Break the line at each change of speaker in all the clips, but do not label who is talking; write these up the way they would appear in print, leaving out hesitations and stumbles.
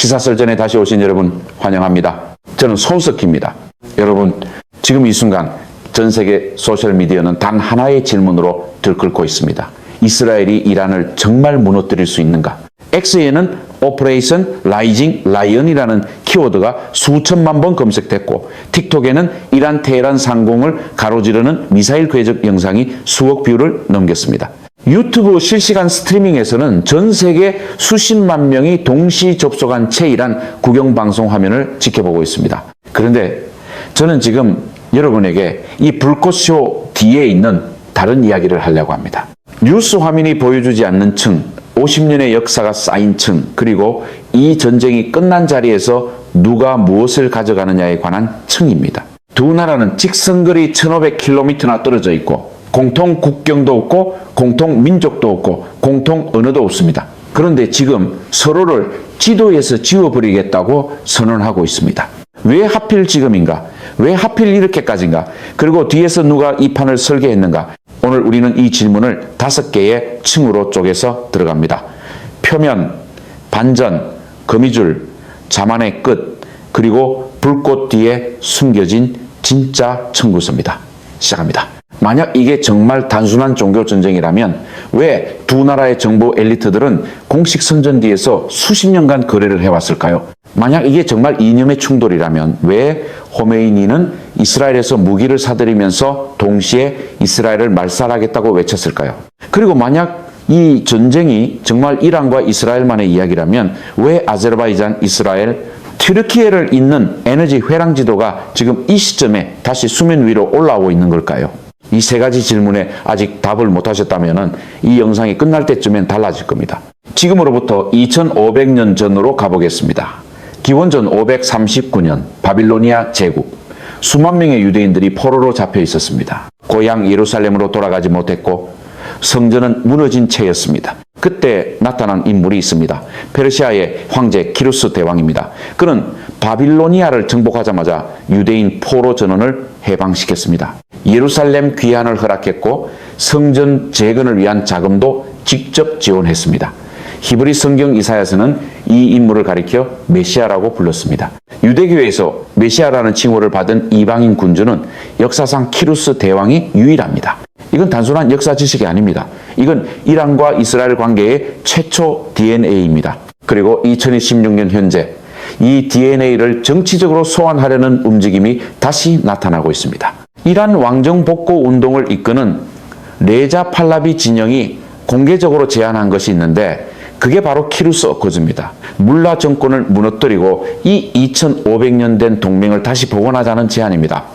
시사설전에 다시 오신 여러분 환영합니다. 저는 손석희입니다. 여러분, 지금 이 순간 전 세계 소셜미디어는 단 하나의 질문으로 들끓고 있습니다. 이스라엘이 이란을 정말 무너뜨릴 수 있는가? X에는 오퍼레이션 라이징 라이언이라는 키워드가 수천만 번 검색됐고, 틱톡에는 이란 테헤란 상공을 가로지르는 미사일 궤적 영상이 수억 뷰를 넘겼습니다. 유튜브 실시간 스트리밍에서는 전 세계 수십만 명이 동시 접속한 채 이란 국영방송 화면을 지켜보고 있습니다. 그런데 저는 지금 여러분에게 이 불꽃쇼 뒤에 있는 다른 이야기를 하려고 합니다. 뉴스 화면이 보여주지 않는 층, 50년의 역사가 쌓인 층, 그리고 이 전쟁이 끝난 자리에서 누가 무엇을 가져가느냐에 관한 층입니다. 두 나라는 직선거리 1500km나 떨어져 있고, 공통 국경도 없고 공통 민족도 없고 공통 언어도 없습니다. 그런데 지금 서로를 지도에서 지워버리겠다고 선언하고 있습니다. 왜 하필 지금인가? 왜 하필 이렇게까지인가? 그리고 뒤에서 누가 이 판을 설계했는가? 오늘 우리는 이 질문을 5개의 층으로 쪼개서 들어갑니다. 표면, 반전, 거미줄, 자만의 끝, 그리고 불꽃 뒤에 숨겨진 진짜 청구서입니다. 시작합니다. 만약 이게 정말 단순한 종교 전쟁이라면 왜 두 나라의 정보 엘리트들은 공식 선전디에서 수십 년간 거래를 해왔을까요? 만약 이게 정말 이념의 충돌이라면 왜 호메이니는 이스라엘에서 무기를 사들이면서 동시에 이스라엘을 말살하겠다고 외쳤을까요? 그리고 만약 이 전쟁이 정말 이란과 이스라엘만의 이야기라면 왜 아제르바이잔, 이스라엘, 튀르키예를 잇는 에너지 회랑 지도가 지금 이 시점에 다시 수면 위로 올라오고 있는 걸까요? 이 세 가지 질문에 아직 답을 못 하셨다면 이 영상이 끝날 때쯤엔 달라질 겁니다. 지금으로부터 2500년 전으로 가보겠습니다. 기원전 539년 바빌로니아 제국. 수만 명의 유대인들이 포로로 잡혀 있었습니다. 고향 예루살렘으로 돌아가지 못했고 성전은 무너진 채였습니다. 그때 나타난 인물이 있습니다. 페르시아의 황제 키루스 대왕입니다. 그는 바빌로니아를 정복하자마자 유대인 포로 전원을 해방시켰습니다. 예루살렘 귀환을 허락했고 성전 재건을 위한 자금도 직접 지원했습니다. 히브리 성경 이사야서는 이 인물을 가리켜 메시아라고 불렀습니다. 유대교에서 메시아라는 칭호를 받은 이방인 군주는 역사상 키루스 대왕이 유일합니다. 이건 단순한 역사 지식이 아닙니다. 이건 이란과 이스라엘 관계의 최초 DNA입니다. 그리고 2016년 현재 이 DNA를 정치적으로 소환하려는 움직임이 다시 나타나고 있습니다. 이란 왕정 복고 운동을 이끄는 레자 팔라비 진영이 공개적으로 제안한 것이 있는데 그게 바로 키루스 어코즈입니다. 물라 정권을 무너뜨리고 이 2500년 된 동맹을 다시 복원하자는 제안입니다.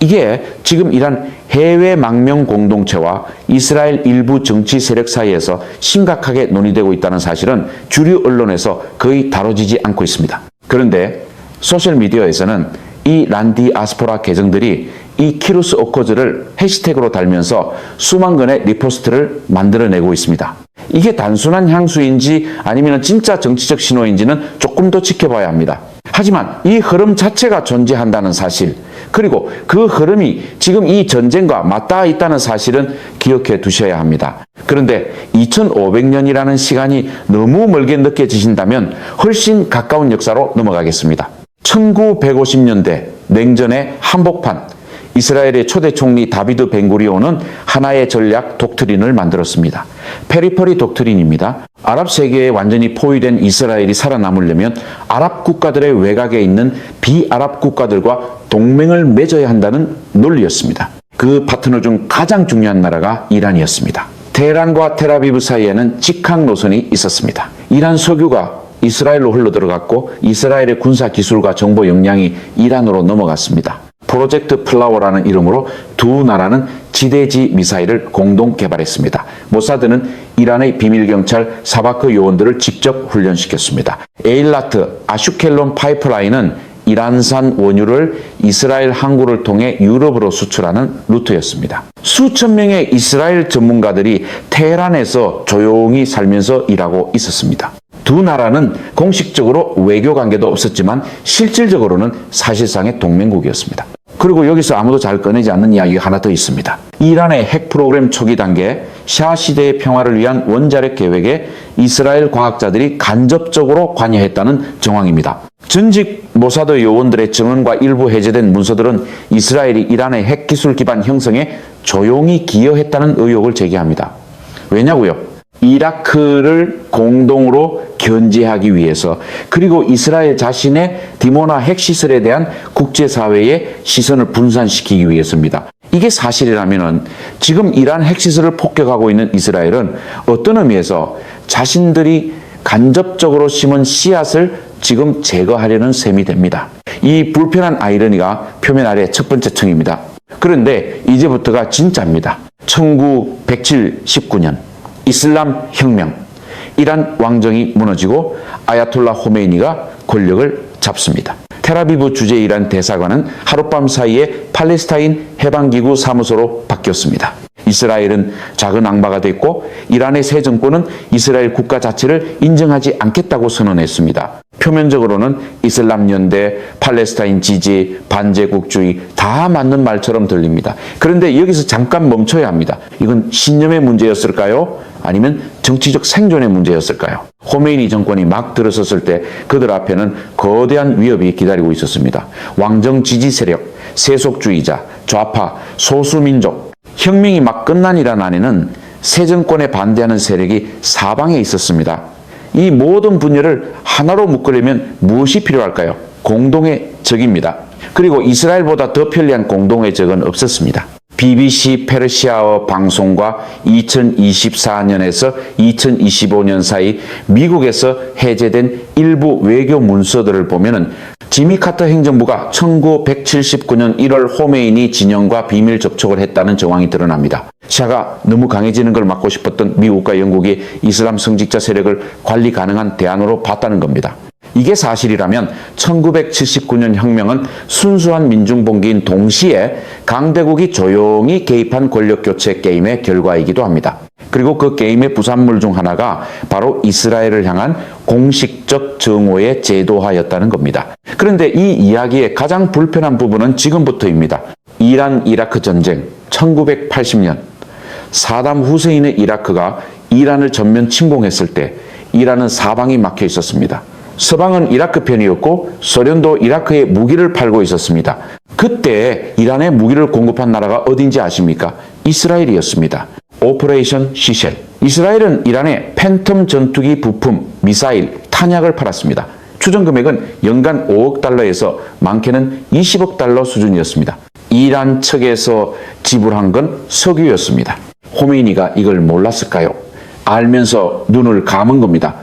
이게 지금 이란 해외 망명 공동체와 이스라엘 일부 정치 세력 사이에서 심각하게 논의되고 있다는 사실은 주류 언론에서 거의 다뤄지지 않고 있습니다. 그런데 소셜미디어에서는 이 란디 아스포라 계정들이 이 키루스 오코즈를 해시태그로 달면서 수만 건의 리포스트를 만들어내고 있습니다. 이게 단순한 향수인지 아니면 진짜 정치적 신호인지는 조금 더 지켜봐야 합니다. 하지만 이 흐름 자체가 존재한다는 사실, 그리고 그 흐름이 지금 이 전쟁과 맞닿아 있다는 사실은 기억해 두셔야 합니다. 그런데 2500년이라는 시간이 너무 멀게 느껴지신다면 훨씬 가까운 역사로 넘어가겠습니다. 1950년대 냉전의 한복판, 이스라엘의 초대 총리 다비드 벤구리온은 하나의 전략 독트린을 만들었습니다. 페리퍼리 독트린입니다. 아랍 세계에 완전히 포위된 이스라엘이 살아남으려면 아랍 국가들의 외곽에 있는 비아랍 국가들과 동맹을 맺어야 한다는 논리였습니다. 그 파트너 중 가장 중요한 나라가 이란이었습니다. 테헤란과 텔아비브 사이에는 직항 노선이 있었습니다. 이란 석유가 이스라엘로 흘러들어갔고 이스라엘의 군사 기술과 정보 역량이 이란으로 넘어갔습니다. 프로젝트 플라워라는 이름으로 두 나라는 지대지 미사일을 공동 개발했습니다. 모사드는 이란의 비밀경찰 사바크 요원들을 직접 훈련시켰습니다. 에일라트 아슈켈론 파이프라인은 이란산 원유를 이스라엘 항구를 통해 유럽으로 수출하는 루트였습니다. 수천 명의 이스라엘 전문가들이 테헤란에서 조용히 살면서 일하고 있었습니다. 두 나라는 공식적으로 외교 관계도 없었지만 실질적으로는 사실상의 동맹국이었습니다. 그리고 여기서 아무도 잘 꺼내지 않는 이야기가 하나 더 있습니다. 이란의 핵 프로그램 초기 단계 샤 시대의 평화를 위한 원자력 계획에 이스라엘 과학자들이 간접적으로 관여했다는 정황입니다. 전직 모사드 요원들의 증언과 일부 해제된 문서들은 이스라엘이 이란의 핵기술 기반 형성에 조용히 기여했다는 의혹을 제기합니다. 왜냐고요? 이라크를 공동으로 견제하기 위해서, 그리고 이스라엘 자신의 디모나 핵시설에 대한 국제사회의 시선을 분산시키기 위해서입니다. 이게 사실이라면 지금 이란 핵시설을 폭격하고 있는 이스라엘은 어떤 의미에서 자신들이 간접적으로 심은 씨앗을 지금 제거하려는 셈이 됩니다. 이 불편한 아이러니가 표면 아래 첫 번째 층입니다. 그런데 이제부터가 진짜입니다. 1979년 이슬람 혁명, 이란 왕정이 무너지고 아야톨라 호메이니가 권력을 잡습니다. 텔아비브 주재 이란 대사관은 하룻밤 사이에 팔레스타인 해방기구 사무소로 바뀌었습니다. 이스라엘은 작은 앙바가 됐고 이란의 새 정권은 이스라엘 국가 자체를 인정하지 않겠다고 선언했습니다. 표면적으로는 이슬람 연대, 팔레스타인 지지, 반제국주의 다 맞는 말처럼 들립니다. 그런데 여기서 잠깐 멈춰야 합니다. 이건 신념의 문제였을까요? 아니면 정치적 생존의 문제였을까요? 호메이니 정권이 막 들어섰을 때 그들 앞에는 거대한 위협이 기다리고 있었습니다. 왕정 지지 세력, 세속주의자, 좌파, 소수민족, 혁명이 막 끝난 이란 안에는 새 정권에 반대하는 세력이 사방에 있었습니다. 이 모든 분열을 하나로 묶으려면 무엇이 필요할까요? 공동의 적입니다. 그리고 이스라엘보다 더 편리한 공동의 적은 없었습니다. BBC 페르시아어 방송과 2024년에서 2025년 사이 미국에서 해제된 일부 외교 문서들을 보면은 지미 카터 행정부가 1979년 1월 호메이니 진영과 비밀 접촉을 했다는 정황이 드러납니다. 샤가 너무 강해지는 걸 막고 싶었던 미국과 영국이 이슬람 성직자 세력을 관리 가능한 대안으로 봤다는 겁니다. 이게 사실이라면 1979년 혁명은 순수한 민중봉기인 동시에 강대국이 조용히 개입한 권력교체 게임의 결과이기도 합니다. 그리고 그 게임의 부산물 중 하나가 바로 이스라엘을 향한 공식적 정오의 제도화였다는 겁니다. 그런데 이 이야기의 가장 불편한 부분은 지금부터입니다. 이란 이라크 전쟁 1980년 사담 후세인의 이라크가 이란을 전면 침공했을 때 이란은 사방이 막혀 있었습니다. 서방은 이라크 편이었고 소련도 이라크에 무기를 팔고 있었습니다. 그때 이란에 무기를 공급한 나라가 어딘지 아십니까? 이스라엘이었습니다. 오퍼레이션 시셸. 이스라엘은 이란에 팬텀 전투기 부품, 미사일, 탄약을 팔았습니다. 추정 금액은 연간 5억 달러에서 많게는 20억 달러 수준이었습니다. 이란 측에서 지불한 건 석유였습니다. 호메이니가 이걸 몰랐을까요? 알면서 눈을 감은 겁니다.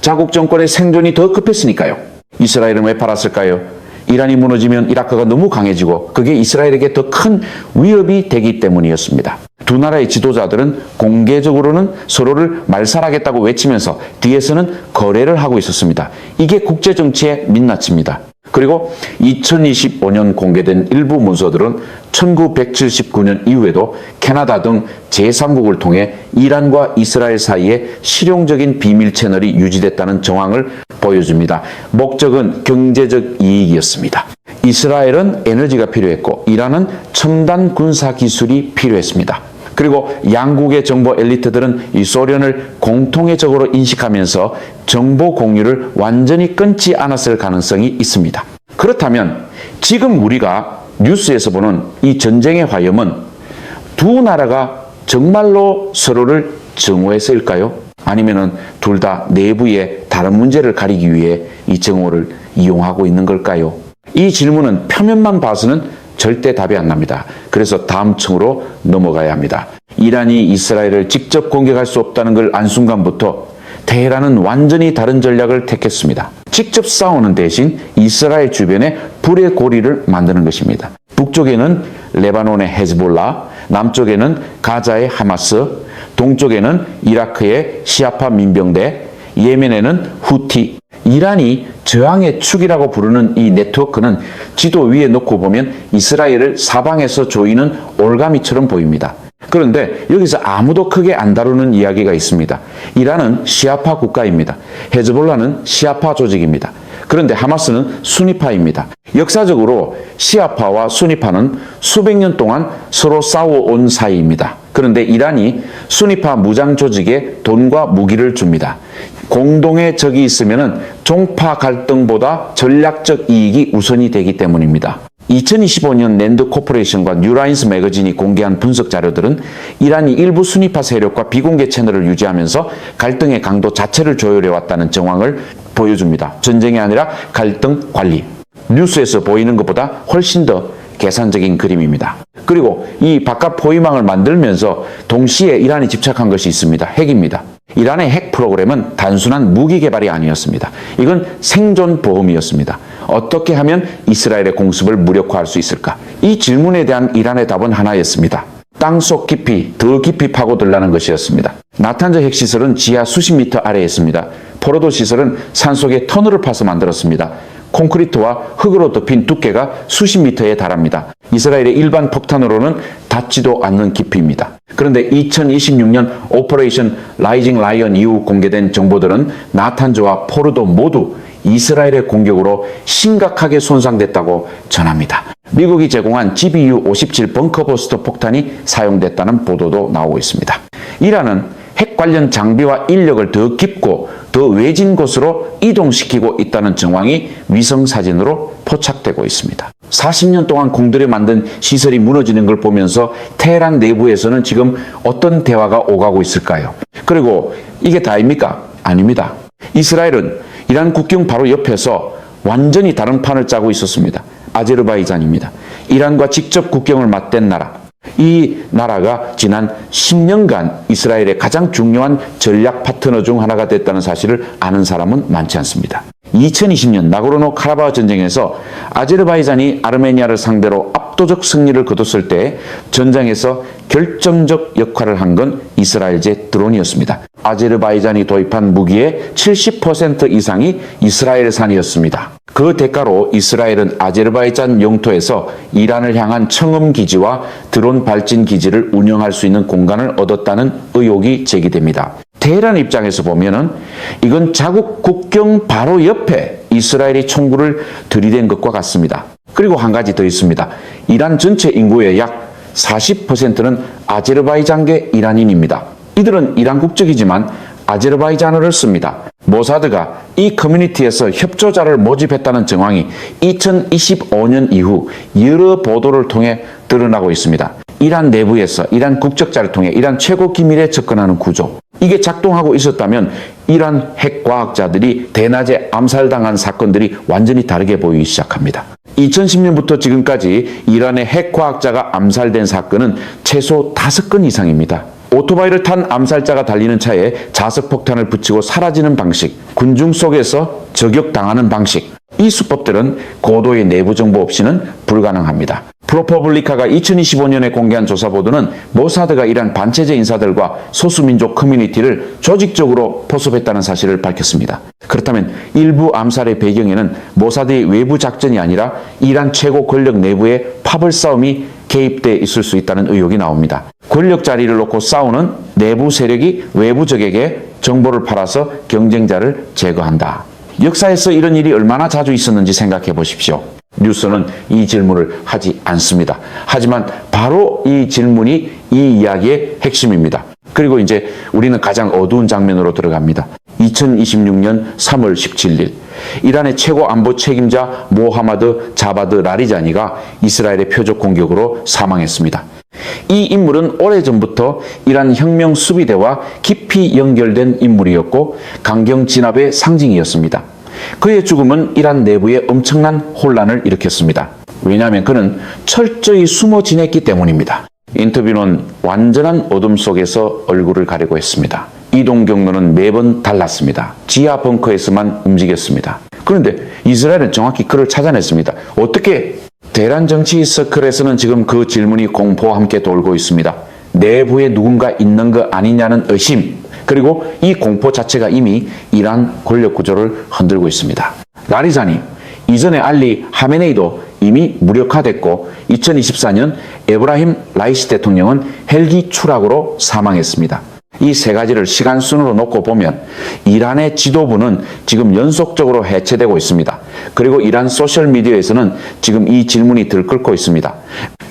자국 정권의 생존이 더 급했으니까요. 이스라엘은 왜 팔았을까요? 이란이 무너지면 이라크가 너무 강해지고 그게 이스라엘에게 더 큰 위협이 되기 때문이었습니다. 두 나라의 지도자들은 공개적으로는 서로를 말살하겠다고 외치면서 뒤에서는 거래를 하고 있었습니다. 이게 국제정치의 민낯입니다. 그리고 2025년 공개된 일부 문서들은 1979년 이후에도 캐나다 등 제3국을 통해 이란과 이스라엘 사이에 실용적인 비밀 채널이 유지됐다는 정황을 보여줍니다. 목적은 경제적 이익이었습니다. 이스라엘은 에너지가 필요했고 이란은 첨단 군사 기술이 필요했습니다. 그리고 양국의 정보 엘리트들은 이 소련을 공통의 적으로 인식하면서 정보 공유를 완전히 끊지 않았을 가능성이 있습니다. 그렇다면 지금 우리가 뉴스에서 보는 이 전쟁의 화염은 두 나라가 정말로 서로를 정오해서일까요? 아니면은 둘 다 내부의 다른 문제를 가리기 위해 이 정오를 이용하고 있는 걸까요? 이 질문은 표면만 봐서는 절대 답이 안 납니다. 그래서 다음 층으로 넘어가야 합니다. 이란이 이스라엘을 직접 공격할 수 없다는 걸 안 순간부터 테헤란은 완전히 다른 전략을 택했습니다. 직접 싸우는 대신 이스라엘 주변에 불의 고리를 만드는 것입니다. 북쪽에는 레바논의 헤즈볼라, 남쪽에는 가자의 하마스, 동쪽에는 이라크의 시아파 민병대, 예멘에는 후티. 이란이 저항의 축이라고 부르는 이 네트워크는 지도 위에 놓고 보면 이스라엘을 사방에서 조이는 올가미처럼 보입니다. 그런데 여기서 아무도 크게 안 다루는 이야기가 있습니다. 이란은 시아파 국가입니다. 헤즈볼라는 시아파 조직입니다. 그런데 하마스는 수니파입니다. 역사적으로 시아파와 수니파는 수백 년 동안 서로 싸워온 사이입니다. 그런데 이란이 수니파 무장 조직에 돈과 무기를 줍니다. 공동의 적이 있으면 종파 갈등보다 전략적 이익이 우선이 되기 때문입니다. 2025년 랜드 코퍼레이션과 뉴라인스 매거진이 공개한 분석 자료들은 이란이 일부 수니파 세력과 비공개 채널을 유지하면서 갈등의 강도 자체를 조율해왔다는 정황을 보여줍니다. 전쟁이 아니라 갈등 관리. 뉴스에서 보이는 것보다 훨씬 더 계산적인 그림입니다. 그리고 이 바깥 포위망을 만들면서 동시에 이란이 집착한 것이 있습니다. 핵입니다. 이란의 핵 프로그램은 단순한 무기 개발이 아니었습니다. 이건 생존 보험이었습니다. 어떻게 하면 이스라엘의 공습을 무력화할 수 있을까? 이 질문에 대한 이란의 답은 하나였습니다. 땅속 깊이, 더 깊이 파고들라는 것이었습니다. 나탄자 핵시설은 지하 수십 미터 아래에 있습니다. 포로도 시설은 산속에 터널을 파서 만들었습니다. 콘크리트와 흙으로 덮인 두께가 수십 미터에 달합니다. 이스라엘의 일반 폭탄으로는 닿지도 않는 깊이입니다. 그런데 2026년 오퍼레이션 라이징 라이언 이후 공개된 정보들은 나탄즈와 포르도 모두 이스라엘의 공격으로 심각하게 손상됐다고 전합니다. 미국이 제공한 GBU-57 벙커버스터 폭탄이 사용됐다는 보도도 나오고 있습니다. 이란은 핵 관련 장비와 인력을 더 깊고 더 외진 곳으로 이동시키고 있다는 정황이 위성사진으로 포착되고 있습니다. 40년 동안 공들여 만든 시설이 무너지는 걸 보면서 테헤란 내부에서는 지금 어떤 대화가 오가고 있을까요? 그리고 이게 다입니까? 아닙니다. 이스라엘은 이란 국경 바로 옆에서 완전히 다른 판을 짜고 있었습니다. 아제르바이잔입니다. 이란과 직접 국경을 맞댄 나라. 이 나라가 지난 10년간 이스라엘의 가장 중요한 전략 파트너 중 하나가 됐다는 사실을 아는 사람은 많지 않습니다. 2020년 나고르노 카라바흐 전쟁에서 아제르바이잔이 아르메니아를 상대로 압도적 승리를 거뒀을 때 전장에서 결정적 역할을 한 건 이스라엘제 드론이었습니다. 아제르바이잔이 도입한 무기의 70% 이상이 이스라엘산이었습니다. 그 대가로 이스라엘은 아제르바이잔 영토에서 이란을 향한 청음 기지와 드론 발진 기지를 운영할 수 있는 공간을 얻었다는 의혹이 제기됩니다. 테헤란 입장에서 보면은 이건 자국 국경 바로 옆에 이스라엘이 총구를 들이댄 것과 같습니다. 그리고 한 가지 더 있습니다. 이란 전체 인구의 약 40%는 아제르바이잔계 이란인입니다. 이들은 이란 국적이지만 아제르바이잔어를 씁니다. 모사드가 이 커뮤니티에서 협조자를 모집했다는 정황이 2025년 이후 여러 보도를 통해 드러나고 있습니다. 이란 내부에서 이란 국적자를 통해 이란 최고 기밀에 접근하는 구조. 이게 작동하고 있었다면 이란 핵과학자들이 대낮에 암살당한 사건들이 완전히 다르게 보이기 시작합니다. 2010년부터 지금까지 이란의 핵과학자가 암살된 사건은 최소 5건 이상입니다. 오토바이를 탄 암살자가 달리는 차에 자석폭탄을 붙이고 사라지는 방식, 군중 속에서 저격당하는 방식, 이 수법들은 고도의 내부 정보 없이는 불가능합니다. 프로퍼블리카가 2025년에 공개한 조사 보도는 모사드가 이란 반체제 인사들과 소수민족 커뮤니티를 조직적으로 포섭했다는 사실을 밝혔습니다. 그렇다면 일부 암살의 배경에는 모사드의 외부 작전이 아니라 이란 최고 권력 내부의 파벌 싸움이 개입돼 있을 수 있다는 의혹이 나옵니다. 권력 자리를 놓고 싸우는 내부 세력이 외부적에게 정보를 팔아서 경쟁자를 제거한다. 역사에서 이런 일이 얼마나 자주 있었는지 생각해 보십시오. 뉴스는 이 질문을 하지 않습니다. 하지만 바로 이 질문이 이 이야기의 핵심입니다. 그리고 이제 우리는 가장 어두운 장면으로 들어갑니다. 2026년 3월 17일 이란의 최고 안보 책임자 모하마드 자바드 라리자니가 이스라엘의 표적 공격으로 사망했습니다. 이 인물은 오래전부터 이란 혁명 수비대와 깊이 연결된 인물이었고 강경 진압의 상징이었습니다. 그의 죽음은 이란 내부에 엄청난 혼란을 일으켰습니다. 왜냐하면 그는 철저히 숨어 지냈기 때문입니다. 인터뷰는 완전한 어둠 속에서 얼굴을 가리고 했습니다. 이동 경로는 매번 달랐습니다. 지하 벙커에서만 움직였습니다. 그런데 이스라엘은 정확히 그를 찾아냈습니다. 어떻게? 대란 정치 서클에서는 지금 그 질문이 공포와 함께 돌고 있습니다. 내부에 누군가 있는 거 아니냐는 의심, 그리고 이 공포 자체가 이미 이란 권력 구조를 흔들고 있습니다. 라리자니, 이전에 알리 하메네이도 이미 무력화됐고 2024년 에브라힘 라이시 대통령은 헬기 추락으로 사망했습니다. 이 세 가지를 시간 순으로 놓고 보면 이란의 지도부는 지금 연속적으로 해체되고 있습니다. 그리고 이란 소셜미디어에서는 지금 이 질문이 들끓고 있습니다.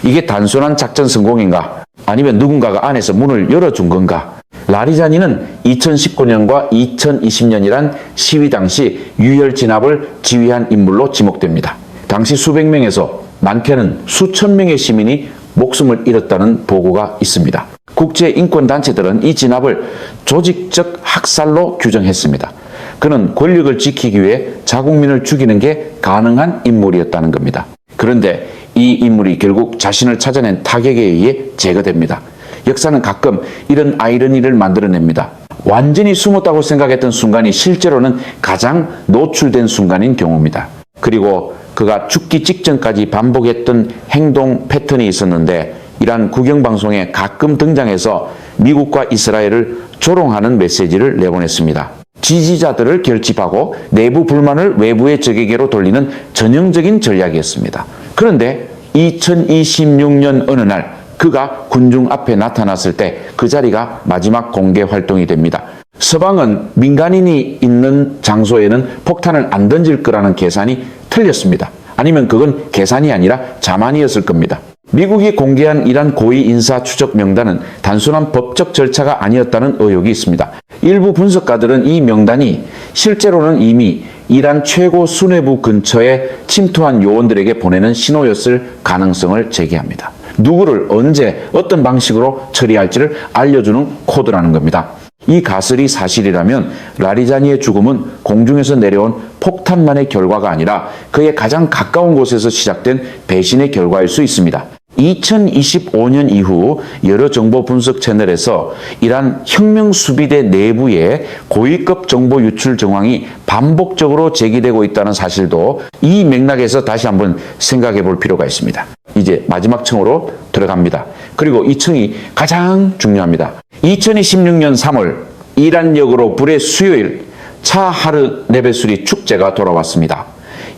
이게 단순한 작전 성공인가? 아니면 누군가가 안에서 문을 열어준 건가? 라리자니는 2019년과 2020년이란 시위 당시 유혈 진압을 지휘한 인물로 지목됩니다. 당시 수백 명에서 많게는 수천 명의 시민이 목숨을 잃었다는 보고가 있습니다. 국제인권단체들은 이 진압을 조직적 학살로 규정했습니다. 그는 권력을 지키기 위해 자국민을 죽이는 게 가능한 인물이었다는 겁니다. 그런데 이 인물이 결국 자신을 찾아낸 타격에 의해 제거됩니다. 역사는 가끔 이런 아이러니를 만들어냅니다. 완전히 숨었다고 생각했던 순간이 실제로는 가장 노출된 순간인 경우입니다. 그리고 그가 죽기 직전까지 반복했던 행동 패턴이 있었는데 이란 국영방송에 가끔 등장해서 미국과 이스라엘을 조롱하는 메시지를 내보냈습니다. 지지자들을 결집하고 내부 불만을 외부의 적에게로 돌리는 전형적인 전략이었습니다. 그런데 2026년 어느 날 그가 군중 앞에 나타났을 때 그 자리가 마지막 공개 활동이 됩니다. 서방은 민간인이 있는 장소에는 폭탄을 안 던질 거라는 계산이 틀렸습니다. 아니면 그건 계산이 아니라 자만이었을 겁니다. 미국이 공개한 이란 고위 인사 추적 명단은 단순한 법적 절차가 아니었다는 의혹이 있습니다. 일부 분석가들은 이 명단이 실제로는 이미 이란 최고 수뇌부 근처에 침투한 요원들에게 보내는 신호였을 가능성을 제기합니다. 누구를 언제 어떤 방식으로 처리할지를 알려주는 코드라는 겁니다. 이 가설이 사실이라면 라리자니의 죽음은 공중에서 내려온 폭탄만의 결과가 아니라 그의 가장 가까운 곳에서 시작된 배신의 결과일 수 있습니다. 2025년 이후 여러 정보 분석 채널에서 이란 혁명수비대 내부의 고위급 정보 유출 정황이 반복적으로 제기되고 있다는 사실도 이 맥락에서 다시 한번 생각해 볼 필요가 있습니다. 이제 마지막 층으로 들어갑니다. 그리고 이 층이 가장 중요합니다. 2026년 3월 이란역으로 불의 수요일 차하르 네베수리 축제가 돌아왔습니다.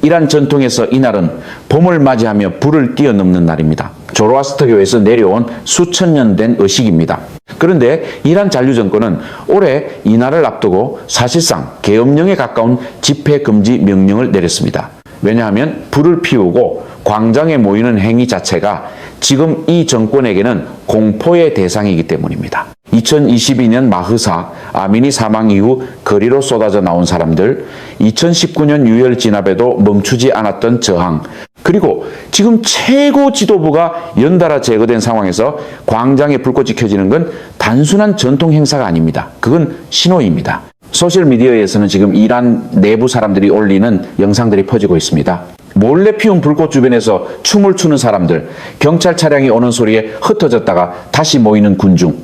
이란 전통에서 이날은 봄을 맞이하며 불을 뛰어넘는 날입니다. 조로아스터교에서 내려온 수천 년 된 의식입니다. 그런데 이란 잔류정권은 올해 이날을 앞두고 사실상 계엄령에 가까운 집회 금지 명령을 내렸습니다. 왜냐하면 불을 피우고 광장에 모이는 행위 자체가 지금 이 정권에게는 공포의 대상이기 때문입니다. 2022년 마흐사 아미니 사망 이후 거리로 쏟아져 나온 사람들, 2019년 유혈 진압에도 멈추지 않았던 저항, 그리고 지금 최고 지도부가 연달아 제거된 상황에서 광장에 불꽃이 켜지는 건 단순한 전통 행사가 아닙니다. 그건 신호입니다. 소셜미디어에서는 지금 이란 내부 사람들이 올리는 영상들이 퍼지고 있습니다. 몰래 피운 불꽃 주변에서 춤을 추는 사람들, 경찰 차량이 오는 소리에 흩어졌다가 다시 모이는 군중.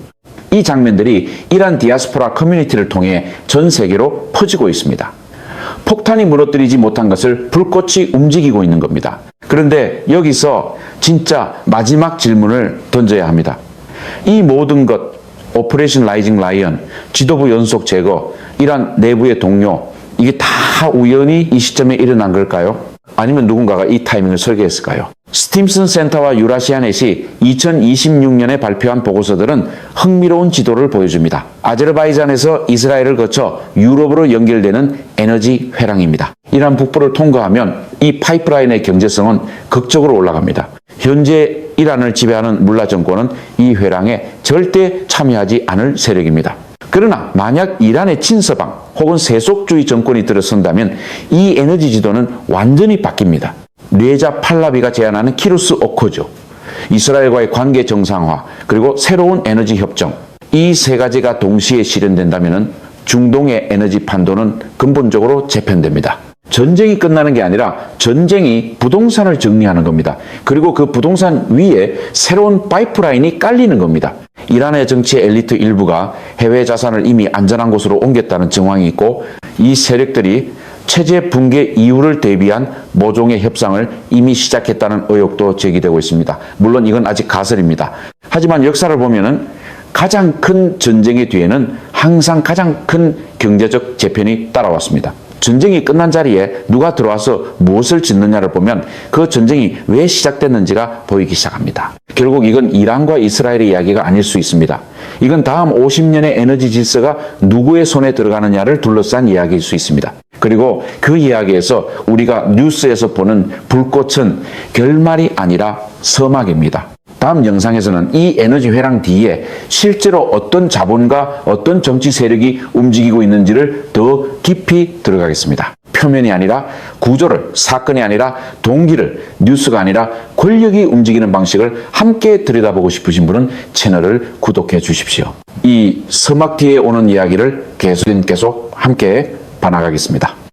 이 장면들이 이란 디아스포라 커뮤니티를 통해 전 세계로 퍼지고 있습니다. 폭탄이 무너뜨리지 못한 것을 불꽃이 움직이고 있는 겁니다. 그런데 여기서 진짜 마지막 질문을 던져야 합니다. 이 모든 것, 오퍼레이션 라이징 라이언, 지도부 연속 제거, 이란 내부의 동료, 이게 다 우연히 이 시점에 일어난 걸까요? 아니면 누군가가 이 타이밍을 설계했을까요? 스팀슨 센터와 유라시아넷이 2026년에 발표한 보고서들은 흥미로운 지도를 보여줍니다. 아제르바이잔에서 이스라엘을 거쳐 유럽으로 연결되는 에너지 회랑입니다. 이란 북부를 통과하면 이 파이프라인의 경제성은 극적으로 올라갑니다. 현재 이란을 지배하는 물라 정권은 이 회랑에 절대 참여하지 않을 세력입니다. 그러나 만약 이란의 친서방 혹은 세속주의 정권이 들어선다면 이 에너지 지도는 완전히 바뀝니다. 레자 팔라비가 제안하는 키루스 오커조, 이스라엘과의 관계 정상화, 그리고 새로운 에너지 협정, 이 세 가지가 동시에 실현된다면 중동의 에너지 판도는 근본적으로 재편됩니다. 전쟁이 끝나는 게 아니라 전쟁이 부동산을 정리하는 겁니다. 그리고 그 부동산 위에 새로운 파이프라인이 깔리는 겁니다. 이란의 정치 엘리트 일부가 해외 자산을 이미 안전한 곳으로 옮겼다는 정황이 있고, 이 세력들이 체제 붕괴 이후를 대비한 모종의 협상을 이미 시작했다는 의혹도 제기되고 있습니다. 물론 이건 아직 가설입니다. 하지만 역사를 보면은 가장 큰 전쟁의 뒤에는 항상 가장 큰 경제적 재편이 따라왔습니다. 전쟁이 끝난 자리에 누가 들어와서 무엇을 짓느냐를 보면 그 전쟁이 왜 시작됐는지가 보이기 시작합니다. 결국 이건 이란과 이스라엘의 이야기가 아닐 수 있습니다. 이건 다음 50년의 에너지 질서가 누구의 손에 들어가느냐를 둘러싼 이야기일 수 있습니다. 그리고 그 이야기에서 우리가 뉴스에서 보는 불꽃은 결말이 아니라 서막입니다. 다음 영상에서는 이 에너지 회랑 뒤에 실제로 어떤 자본과 어떤 정치 세력이 움직이고 있는지를 더 깊이 들어가겠습니다. 표면이 아니라 구조를, 사건이 아니라 동기를, 뉴스가 아니라 권력이 움직이는 방식을 함께 들여다보고 싶으신 분은 채널을 구독해 주십시오. 이 서막 뒤에 오는 이야기를 계속 함께 봐나가겠습니다.